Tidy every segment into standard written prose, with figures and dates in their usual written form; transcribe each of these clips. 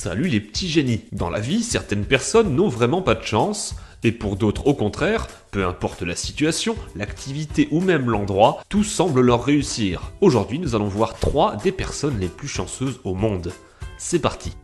Salut les petits génies. Dans la vie, certaines personnes n'ont vraiment pas de chance, et pour d'autres au contraire, peu importe la situation, l'activité ou même l'endroit, tout semble leur réussir. Aujourd'hui, nous allons voir 3 des personnes les plus chanceuses au monde. C'est parti.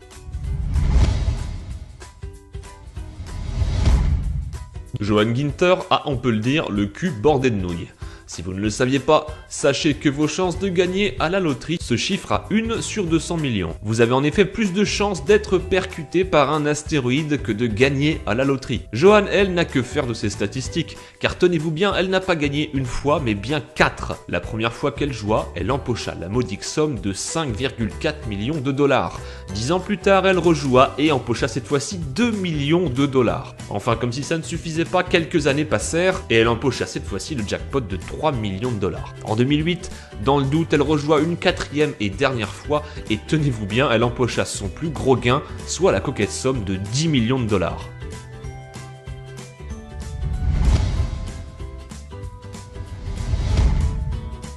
Johan Ginter a, on peut le dire, le cul bordé de nouilles. Si vous ne le saviez pas, sachez que vos chances de gagner à la loterie se chiffrent à 1 sur 200 millions. Vous avez en effet plus de chances d'être percuté par un astéroïde que de gagner à la loterie. Johan, elle, n'a que faire de ces statistiques, car tenez-vous bien, elle n'a pas gagné une fois, mais bien 4. La première fois qu'elle joua, elle empocha la modique somme de 5,4 millions de dollars. 10 ans plus tard, elle rejoua et empocha cette fois-ci 2 millions de dollars. Enfin, comme si ça ne suffisait pas, quelques années passèrent et elle empocha cette fois-ci le jackpot de 3 millions de dollars. En 2008, dans le doute, elle rejoua une 4e et dernière fois et tenez-vous bien, elle empocha son plus gros gain, soit la coquette somme de 10 millions de dollars.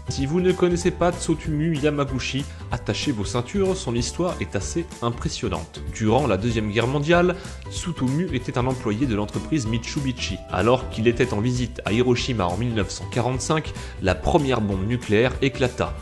Si vous ne connaissez pas Tsutomu Yamaguchi, attachez vos ceintures, son histoire est assez impressionnante. Durant la Deuxième Guerre mondiale, Tsutomu était un employé de l'entreprise Mitsubishi. Alors qu'il était en visite à Hiroshima en 1945, la première bombe nucléaire éclata.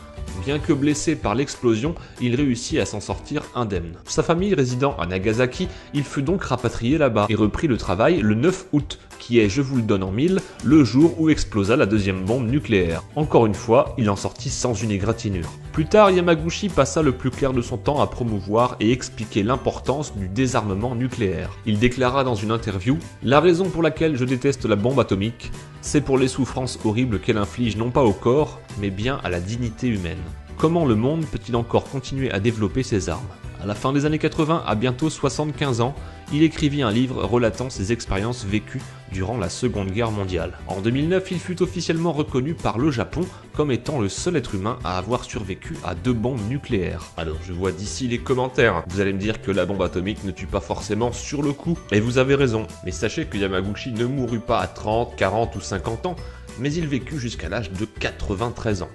Bien que blessé par l'explosion, il réussit à s'en sortir indemne. Sa famille résidant à Nagasaki, il fut donc rapatrié là-bas et reprit le travail le 9 août, qui est, je vous le donne en mille, le jour où explosa la deuxième bombe nucléaire. Encore une fois, il en sortit sans une égratignure. Plus tard, Yamaguchi passa le plus clair de son temps à promouvoir et expliquer l'importance du désarmement nucléaire. Il déclara dans une interview « La raison pour laquelle je déteste la bombe atomique, c'est pour les souffrances horribles qu'elle inflige non pas au corps, mais bien à la dignité humaine. Comment le monde peut-il encore continuer à développer ses armes ?» À la fin des années 80, à bientôt 75 ans, il écrivit un livre relatant ses expériences vécues durant la Seconde Guerre mondiale. En 2009, il fut officiellement reconnu par le Japon comme étant le seul être humain à avoir survécu à 2 bombes nucléaires. Alors je vois d'ici les commentaires, vous allez me dire que la bombe atomique ne tue pas forcément sur le coup, et vous avez raison. Mais sachez que Yamaguchi ne mourut pas à 30, 40 ou 50 ans, mais il vécut jusqu'à l'âge de 93 ans.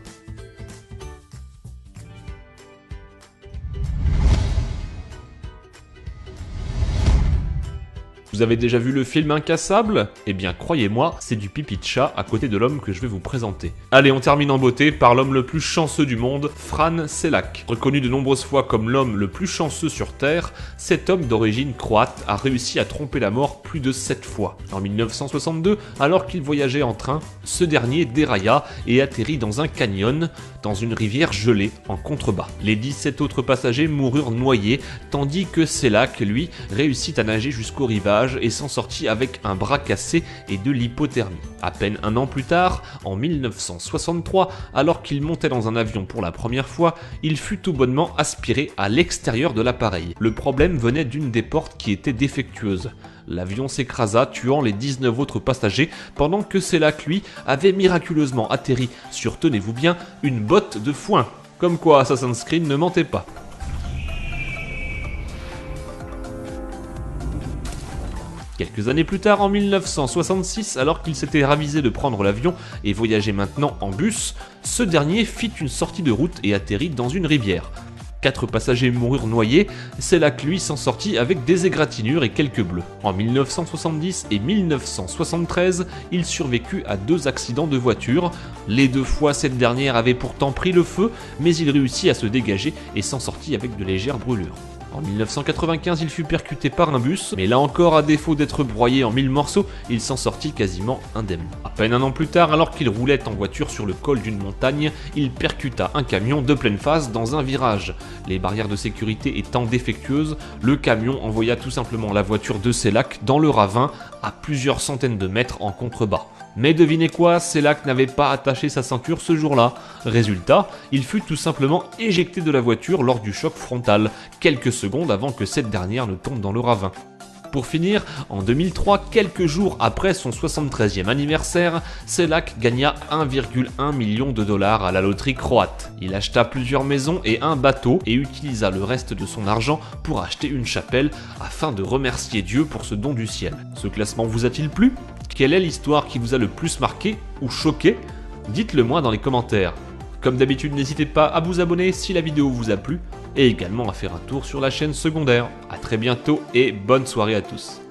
Vous avez déjà vu le film Incassable? Eh bien croyez-moi, c'est du pipi de chat à côté de l'homme que je vais vous présenter. Allez, on termine en beauté par l'homme le plus chanceux du monde, Fran Šelak. Reconnu de nombreuses fois comme l'homme le plus chanceux sur Terre, cet homme d'origine croate a réussi à tromper la mort plus de 7 fois. En 1962, alors qu'il voyageait en train, ce dernier dérailla et atterrit dans un canyon, dans une rivière gelée en contrebas. Les 17 autres passagers moururent noyés, tandis que Šelak, lui, réussit à nager jusqu'au rivage et s'en sortit avec un bras cassé et de l'hypothermie. À peine un an plus tard, en 1963, alors qu'il montait dans un avion pour la première fois, il fut tout bonnement aspiré à l'extérieur de l'appareil. Le problème venait d'une des portes qui était défectueuse. L'avion s'écrasa, tuant les 19 autres passagers, pendant que Šelak, lui, avait miraculeusement atterri sur, tenez-vous bien, une botte de foin. Comme quoi Assassin's Creed ne mentait pas. Quelques années plus tard, en 1966, alors qu'il s'était ravisé de prendre l'avion et voyageait maintenant en bus, ce dernier fit une sortie de route et atterrit dans une rivière. 4 passagers moururent noyés, Šelak lui s'en sortit avec des égratignures et quelques bleus. En 1970 et 1973, il survécut à 2 accidents de voiture. Les 2 fois, cette dernière avait pourtant pris le feu, mais il réussit à se dégager et s'en sortit avec de légères brûlures. En 1995, il fut percuté par un bus, mais là encore, à défaut d'être broyé en 1000 morceaux, il s'en sortit quasiment indemne. À peine un an plus tard, alors qu'il roulait en voiture sur le col d'une montagne, il percuta un camion de pleine face dans un virage. Les barrières de sécurité étant défectueuses, le camion envoya tout simplement la voiture de Šelak dans le ravin à plusieurs centaines de mètres en contrebas. Mais devinez quoi, Šelak n'avait pas attaché sa ceinture ce jour-là. Résultat, il fut tout simplement éjecté de la voiture lors du choc frontal, quelques secondes avant que cette dernière ne tombe dans le ravin. Pour finir, en 2003, quelques jours après son 73e anniversaire, Šelak gagna 1,1 million de dollars à la loterie croate. Il acheta plusieurs maisons et un bateau et utilisa le reste de son argent pour acheter une chapelle afin de remercier Dieu pour ce don du ciel. Ce classement vous a-t-il plu ? Quelle est l'histoire qui vous a le plus marqué ou choqué? Dites-le moi dans les commentaires. Comme d'habitude, n'hésitez pas à vous abonner si la vidéo vous a plu. et également à faire un tour sur la chaîne secondaire. A très bientôt et bonne soirée à tous.